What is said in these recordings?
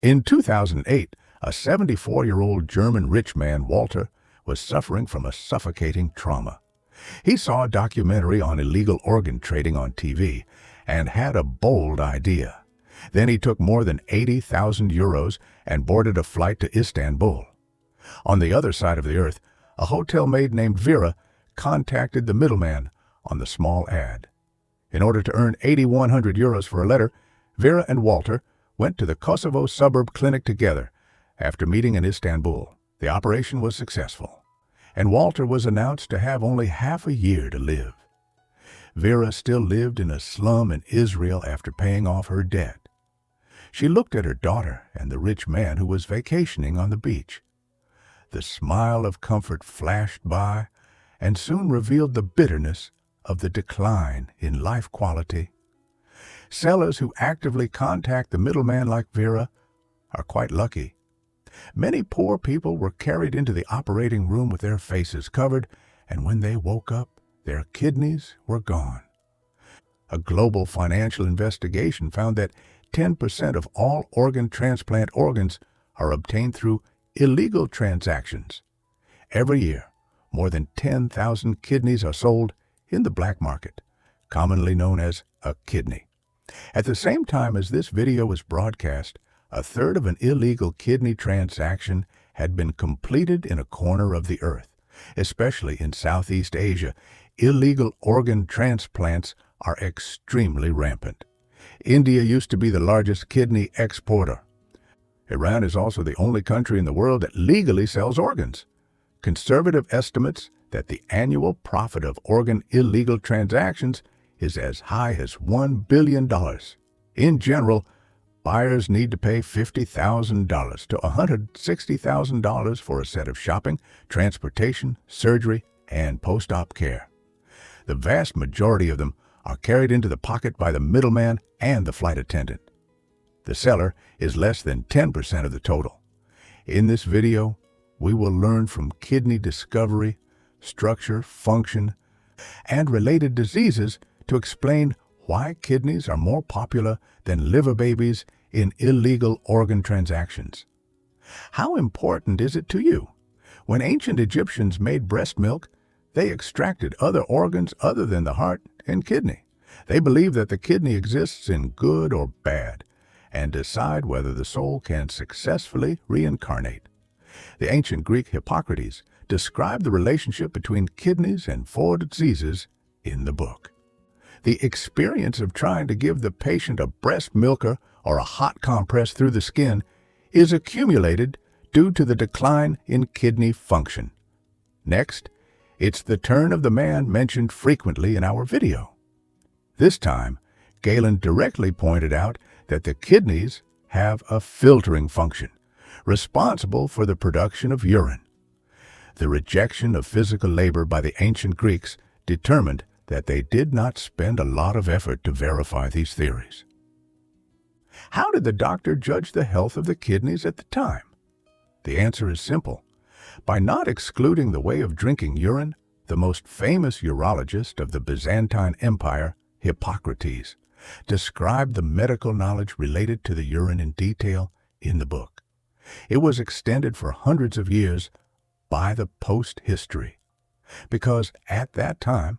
In 2008, a 74-year-old German rich man, Walter, was suffering from a suffocating trauma. He saw a documentary on illegal organ trading on TV and had a bold idea. Then he took more than 80,000 euros and boarded a flight to Istanbul. On the other side of the earth, a hotel maid named Vera contacted the middleman on the small ad. In order to earn 8,100 euros for a letter, Vera and Walter went to the Kosovo suburb clinic together. After meeting in Istanbul, the operation was successful, and Walter was announced to have only half a year to live. Vera still lived in a slum in Israel after paying off her debt. She looked at her daughter and the rich man who was vacationing on the beach. The smile of comfort flashed by and soon revealed the bitterness of the decline in life quality. Sellers who actively contact the middleman like Vera are quite lucky. Many poor people were carried into the operating room with their faces covered, and when they woke up, their kidneys were gone. A global financial investigation found that 10% of all organ transplant organs are obtained through illegal transactions. Every year, more than 10,000 kidneys are sold in the black market, commonly known as a kidney. At the same time as this video was broadcast, a third of an illegal kidney transaction had been completed in a corner of the earth. Especially in Southeast Asia, illegal organ transplants are extremely rampant. India used to be the largest kidney exporter. Iran is also the only country in the world that legally sells organs. Conservative estimates that the annual profit of organ illegal transactions is as high as $1 billion. In general, buyers need to pay $50,000 to $160,000 for a set of shopping, transportation, surgery, and post-op care. The vast majority of them are carried into the pocket by the middleman and the flight attendant. The seller is less than 10% of the total. In this video, we will learn from kidney discovery, structure, function, and related diseases to explain why kidneys are more popular than liver babies in illegal organ transactions. How important is it to you? When ancient Egyptians made breast milk, they extracted other organs other than the heart and kidney. They believe that the kidney exists in good or bad and decide whether the soul can successfully reincarnate. The ancient Greek Hippocrates described the relationship between kidneys and 4 diseases in the book. The experience of trying to give the patient a breast milker or a hot compress through the skin is accumulated due to the decline in kidney function. Next, it's the turn of the man mentioned frequently in our video. This time, Galen directly pointed out that the kidneys have a filtering function, responsible for the production of urine. The rejection of physical labor by the ancient Greeks determined that they did not spend a lot of effort to verify these theories. How did the doctor judge the health of the kidneys at the time? The answer is simple. By not excluding the way of drinking urine, the most famous urologist of the Byzantine Empire, Hippocrates, described the medical knowledge related to the urine in detail in the book. It was extended for hundreds of years by the post-history, because at that time,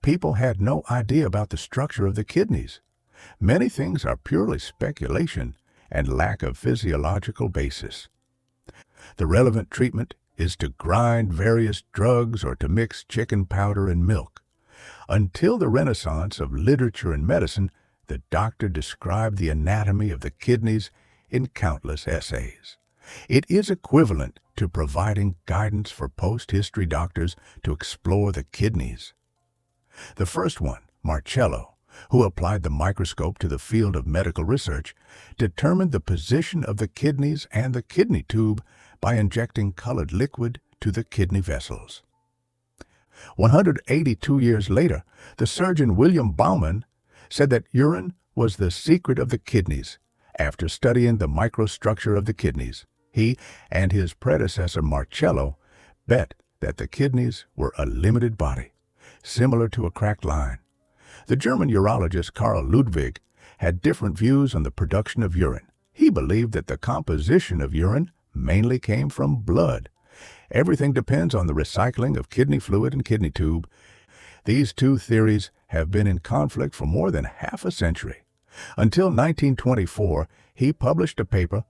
people had no idea about the structure of the kidneys. Many things are purely speculation and lack of physiological basis. The relevant treatment is to grind various drugs or to mix chicken powder and milk. Until the Renaissance of literature and medicine, the doctor described the anatomy of the kidneys in countless essays. It is equivalent to providing guidance for post-history doctors to explore the kidneys. The first one, Marcello, who applied the microscope to the field of medical research, determined the position of the kidneys and the kidney tube by injecting colored liquid to the kidney vessels. 182 years later, the surgeon William Baumann said that urine was the secret of the kidneys. After studying the microstructure of the kidneys, he and his predecessor Marcello bet that the kidneys were a limited body, similar to a cracked line. The German urologist Karl Ludwig had different views on the production of urine. He believed that the composition of urine mainly came from blood. Everything depends on the recycling of kidney fluid and kidney tube. These two theories have been in conflict for more than half a century. Until 1924, he published a paper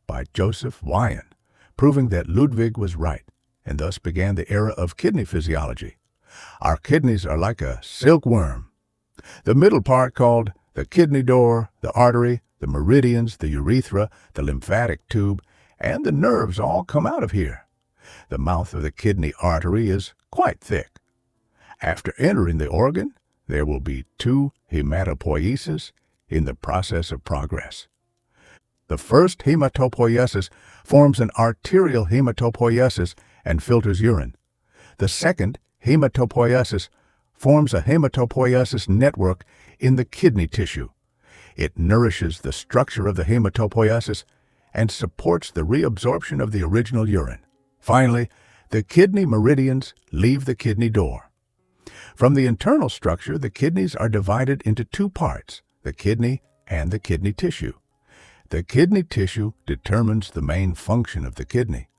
by Joseph Wyon, proving that Ludwig was right, and thus began the era of kidney physiology. Our kidneys are like a silkworm. The middle part, called the kidney door, the artery, the meridians, the urethra, the lymphatic tube, and the nerves all come out of here. The mouth of the kidney artery is quite thick. After entering the organ, there will be 2 hematopoieses in the process of progress. The first hematopoiesis forms an arterial hematopoiesis and filters urine. The second hematopoiesis forms a hematopoiesis network in the kidney tissue. It nourishes the structure of the hematopoiesis and supports the reabsorption of the original urine. Finally, the kidney meridians leave the kidney door. From the internal structure, the kidneys are divided into 2 parts, the kidney and the kidney tissue. The kidney tissue determines the main function of the kidney.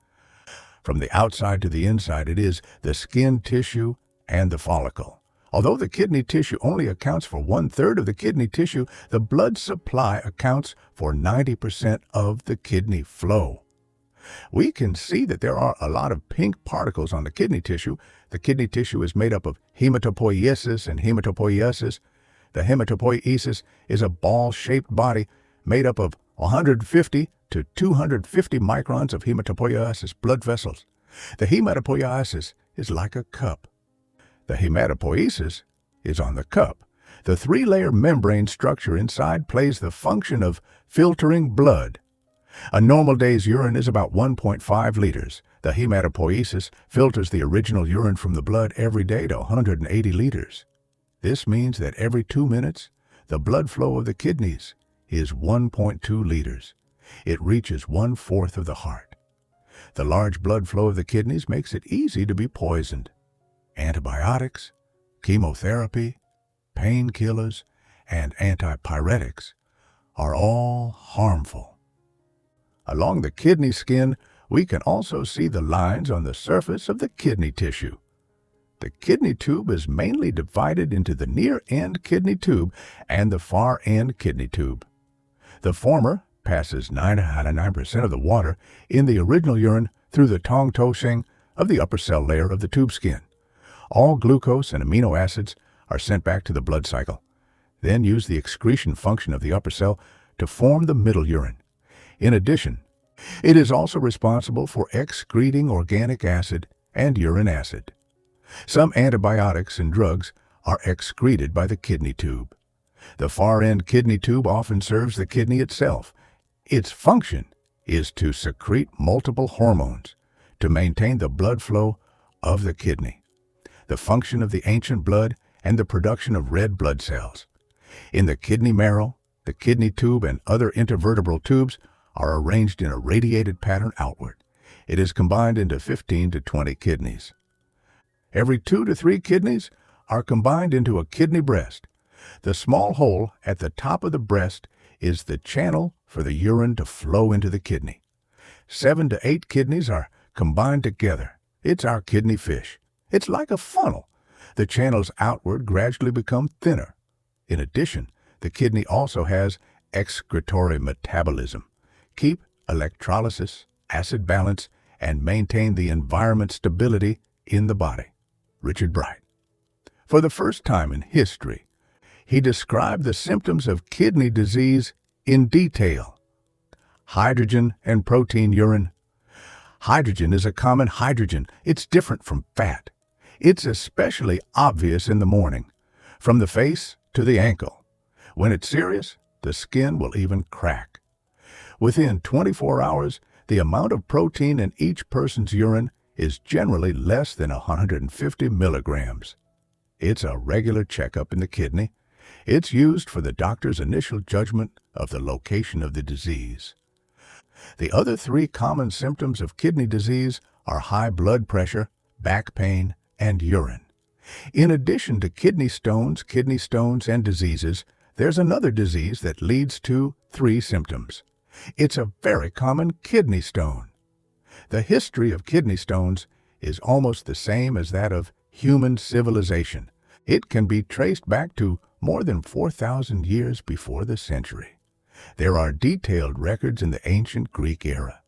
From the outside to the inside, it is the skin tissue and the follicle. Although the kidney tissue only accounts for 1/3 of the kidney tissue, the blood supply accounts for 90% of the kidney flow. We can see that there are a lot of pink particles on the kidney tissue. The kidney tissue is made up of hematopoiesis and hematopoiesis. The hematopoiesis is a ball-shaped body made up of 150 to 250 microns of hematopoiesis blood vessels. The hematopoiesis is like a cup. The hematopoiesis is on the cup. The 3-layer membrane structure inside plays the function of filtering blood. A normal day's urine is about 1.5 liters. The hematopoiesis filters the original urine from the blood every day to 180 liters. This means that every 2 minutes, the blood flow of the kidneys is 1.2 liters. It reaches 1/4 of the heart. The large blood flow of the kidneys makes it easy to be poisoned. Antibiotics, chemotherapy, painkillers, and antipyretics are all harmful. Along the kidney skin, we can also see the lines on the surface of the kidney tissue. The kidney tube is mainly divided into the near-end kidney tube and the far-end kidney tube. The former passes 99% of the water in the original urine through the tong-to-shing of the upper cell layer of the tube skin. All glucose and amino acids are sent back to the blood cycle, then use the excretion function of the upper cell to form the middle urine. In addition, it is also responsible for excreting organic acid and urine acid. Some antibiotics and drugs are excreted by the kidney tube. The far-end kidney tube often serves the kidney itself. Its function is to secrete multiple hormones to maintain the blood flow of the kidney, the function of the ancient blood, and the production of red blood cells. In the kidney marrow, the kidney tube and other intervertebral tubes are arranged in a radiated pattern outward. It is combined into 15 to 20 kidneys. Every 2 to 3 kidneys are combined into a kidney breast. The small hole at the top of the breast is the channel for the urine to flow into the kidney. 7 to 8 kidneys are combined together. It's our kidney fish. It's like a funnel. The channels outward gradually become thinner. In addition, the kidney also has excretory metabolism. Keep electrolysis, acid balance, and maintain the environment stability in the body. Richard Bright. For the first time in history, he described the symptoms of kidney disease in detail. Hydrogen and protein urine. Hydrogen is a common hydrogen. It's different from fat. It's especially obvious in the morning, from the face to the ankle. When it's serious, the skin will even crack. Within 24 hours, the amount of protein in each person's urine is generally less than 150 milligrams. It's a regular checkup in the kidney. It's used for the doctor's initial judgment of the location of the disease. The other 3 common symptoms of kidney disease are high blood pressure, back pain, and urine. In addition to kidney stones, and diseases, there's another disease that leads to 3 symptoms. It's a very common kidney stone. The history of kidney stones is almost the same as that of human civilization. It can be traced back to more than 4,000 years before the century. There are detailed records in the ancient Greek era.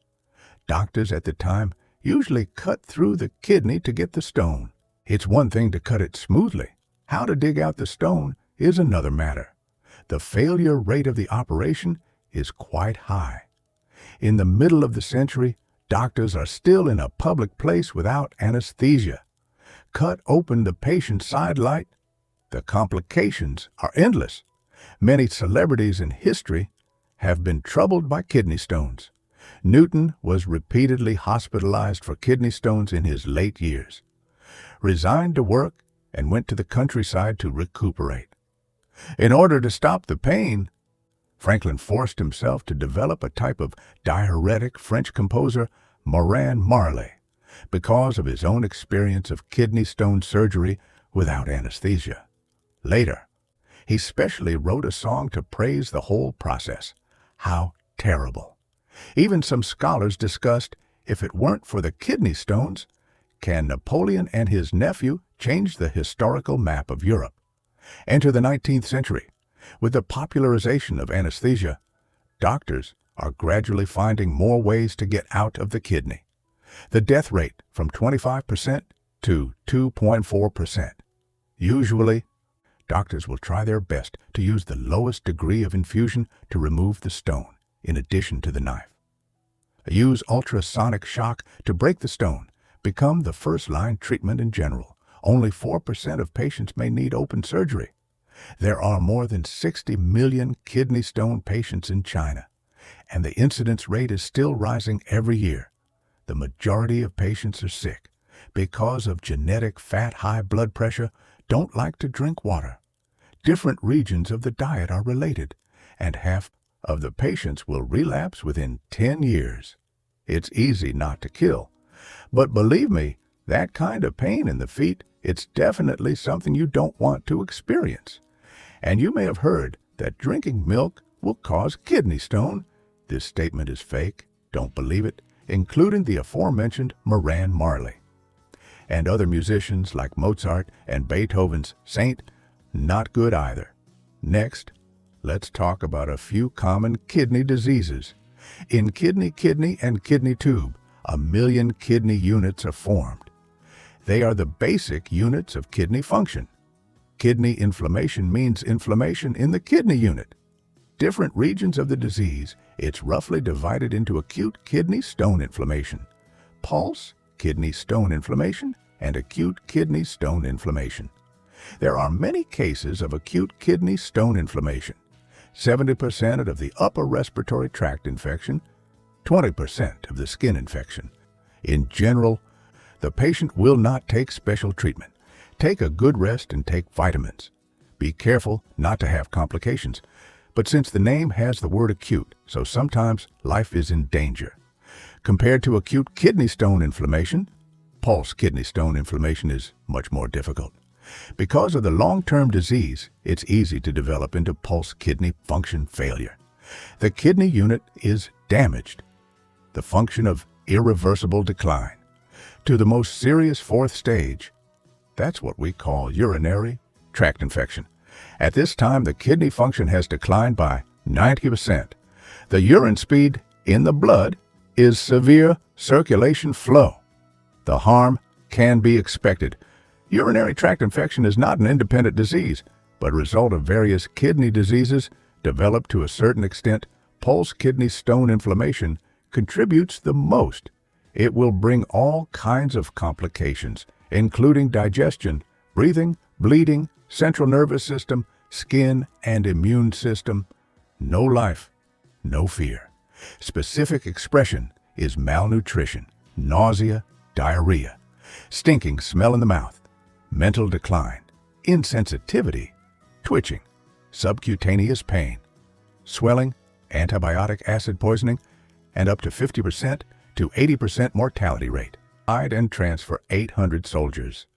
Doctors at the time usually cut through the kidney to get the stone. It's one thing to cut it smoothly. How to dig out the stone is another matter. The failure rate of the operation is quite high. In the middle of the century, doctors are still in a public place without anesthesia. Cut open the patient's sidelight. The complications are endless. Many celebrities in history have been troubled by kidney stones. Newton was repeatedly hospitalized for kidney stones in his late years, resigned to work, and went to the countryside to recuperate. In order to stop the pain, Franklin forced himself to develop a type of diuretic French composer, Morin Marley, because of his own experience of kidney stone surgery without anesthesia. Later, he specially wrote a song to praise the whole process. How terrible! Even some scholars discussed, if it weren't for the kidney stones, can Napoleon and his nephew change the historical map of Europe? Enter the 19th century. With the popularization of anesthesia, doctors are gradually finding more ways to get out of the kidney. The death rate from 25% to 2.4%. Usually, doctors will try their best to use the lowest degree of infusion to remove the stone, in addition to the knife. Use ultrasonic shock to break the stone. Become the first-line treatment in general. Only 4% of patients may need open surgery. There are more than 60 million kidney stone patients in China, and the incidence rate is still rising every year. The majority of patients are sick because of genetic fat, high blood pressure, don't like to drink water. Different regions of the diet are related, and half of the patients will relapse within 10 years. It's easy not to kill, but believe me, that kind of pain in the feet, it's definitely something you don't want to experience. And you may have heard that drinking milk will cause kidney stone. This statement is fake. Don't believe it, including the aforementioned Morin Marley. And other musicians like Mozart and Beethoven's Saint, not good either. Next, let's talk about a few common kidney diseases. In kidney, and kidney tube, 1 million kidney units are formed. They are the basic units of kidney function. Kidney inflammation means inflammation in the kidney unit. Different regions of the disease, it's roughly divided into acute kidney stone inflammation, pulse kidney stone inflammation, and acute kidney stone inflammation. There are many cases of acute kidney stone inflammation. 70% of the upper respiratory tract infection, 20% of the skin infection. In general, the patient will not take special treatment. Take a good rest and take vitamins. Be careful not to have complications. But since the name has the word acute, so sometimes life is in danger. Compared to acute kidney stone inflammation, pulse kidney stone inflammation is much more difficult. Because of the long-term disease, it's easy to develop into pulse kidney function failure. The kidney unit is damaged. The function of irreversible decline. To the most serious fourth stage, that's what we call urinary tract infection. At this time, the kidney function has declined by 90%. The urine speed in the blood is severe circulation flow. The harm can be expected. Urinary tract infection is not an independent disease, but a result of various kidney diseases developed to a certain extent. Pulse kidney stone inflammation contributes the most. It will bring all kinds of complications, including digestion, breathing, bleeding, central nervous system, skin, and immune system. No life, no fear. Specific expression is malnutrition, nausea, diarrhea, stinking smell in the mouth, mental decline, insensitivity, twitching, subcutaneous pain, swelling, antibiotic acid poisoning, and up to 50% to 80% mortality rate. Died and transfer 800 soldiers.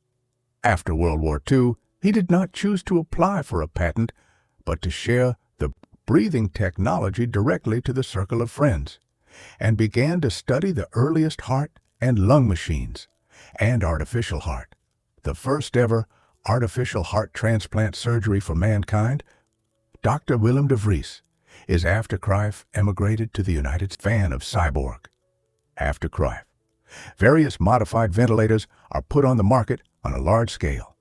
After World War II, he did not choose to apply for a patent, but to share the breathing technology directly to the circle of friends and began to study the earliest heart and lung machines and artificial heart. The first ever artificial heart transplant surgery for mankind, Dr. Willem de Vries, is after Cruyff emigrated to the United States. Fan of Cyborg. After Cruyff, various modified ventilators are put on the market on a large scale.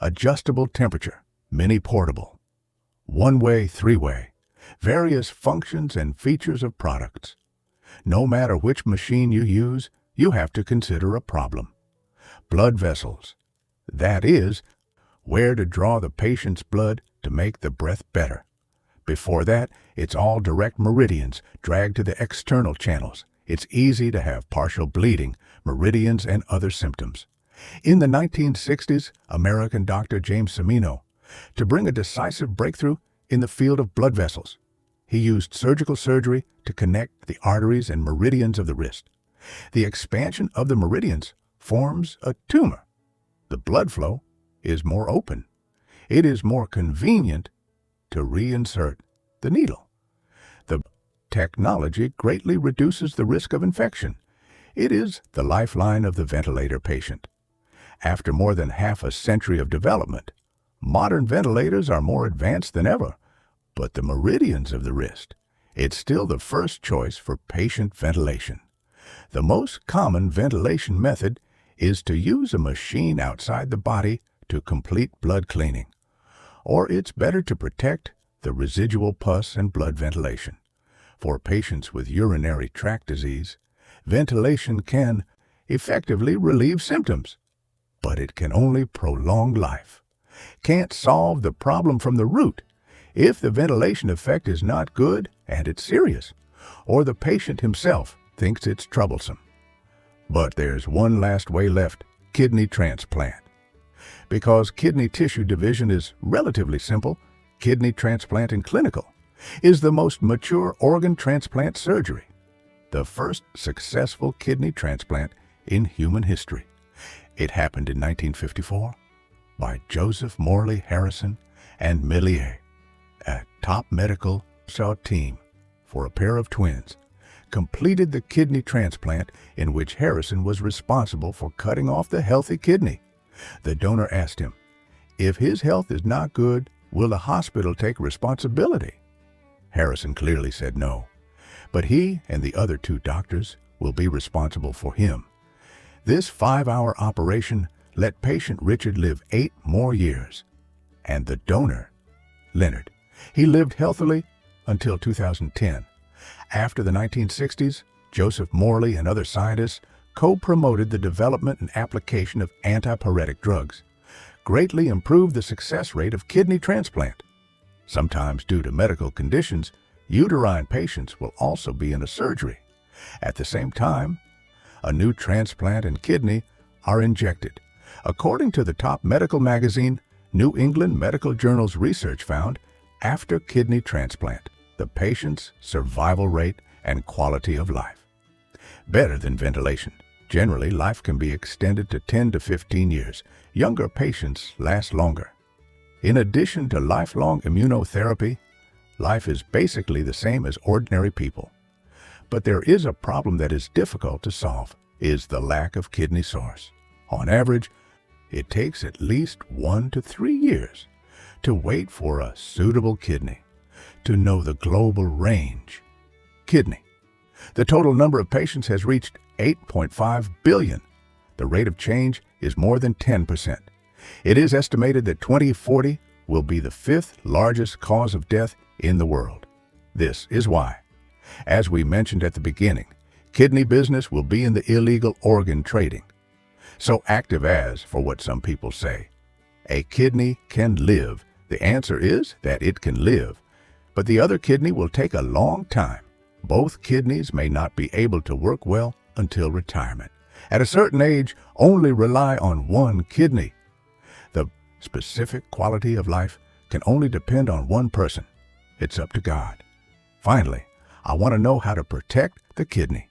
Adjustable temperature, mini portable, one-way, three-way, various functions and features of products. No matter which machine you use, you have to consider a problem. Blood vessels. That is, where to draw the patient's blood to make the breath better. Before that, it's all direct meridians dragged to the external channels. It's easy to have partial bleeding, meridians, and other symptoms. In the 1960s, American Dr. James Semino, to bring a decisive breakthrough in the field of blood vessels, he used surgical surgery to connect the arteries and meridians of the wrist. The expansion of the meridians forms a tumor. The blood flow is more open. It is more convenient to reinsert the needle. The technology greatly reduces the risk of infection. It is the lifeline of the ventilator patient. After more than half a century of development, modern ventilators are more advanced than ever, but the meridians of the wrist, it's still the first choice for patient ventilation. The most common ventilation method is to use a machine outside the body to complete blood cleaning, or it's better to protect the residual pus and blood ventilation. For patients with urinary tract disease, ventilation can effectively relieve symptoms, but it can only prolong life. Can't solve the problem from the root if the ventilation effect is not good and it's serious, or the patient himself thinks it's troublesome. But there's one last way left: kidney transplant. Because kidney tissue division is relatively simple, kidney transplant in clinical is the most mature organ transplant surgery. The first successful kidney transplant in human history. It happened in 1954 by Joseph Morley Harrison and Millier. A top medical team for a pair of twins completed the kidney transplant in which Harrison was responsible for cutting off the healthy kidney. The donor asked him, "If his health is not good, will the hospital take responsibility?" Harrison clearly said no, but he and the other two doctors will be responsible for him. This 5-hour operation let patient Richard live 8 more years. And the donor, Leonard, he lived healthily until 2010. After the 1960s, Joseph Morley and other scientists co-promoted the development and application of antipyretic drugs, greatly improved the success rate of kidney transplant. Sometimes due to medical conditions, uterine patients will also be in a surgery. At the same time, a new transplant and kidney are injected. According to the top medical magazine, New England Medical Journal's research found, after kidney transplant, the patient's survival rate and quality of life better than ventilation. Generally, life can be extended to 10 to 15 years. Younger patients last longer. In addition to lifelong immunotherapy, life is basically the same as ordinary people. But there is a problem that is difficult to solve, is the lack of kidney source. On average, it takes at least 1 to 3 years to wait for a suitable kidney. To know the global range. Kidney. The total number of patients has reached 8.5 billion. The rate of change is more than 10%. It is estimated that 2040 will be the 5th largest cause of death in the world. This is why, as we mentioned at the beginning, kidney business will be in the illegal organ trading. So active as, for what some people say, a kidney can live. The answer is that it can live, but the other kidney will take a long time. Both kidneys may not be able to work well until retirement. At a certain age, only rely on one kidney. The specific quality of life can only depend on one person. It's up to God. Finally, I want to know how to protect the kidney.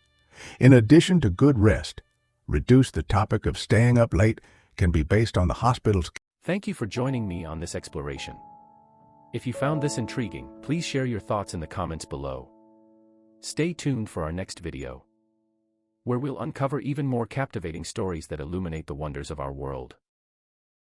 In addition to good rest, reduce the topic of staying up late can be based on the hospital's. Thank you for joining me on this exploration. If you found this intriguing, please share your thoughts in the comments below. Stay tuned for our next video, where we'll uncover even more captivating stories that illuminate the wonders of our world.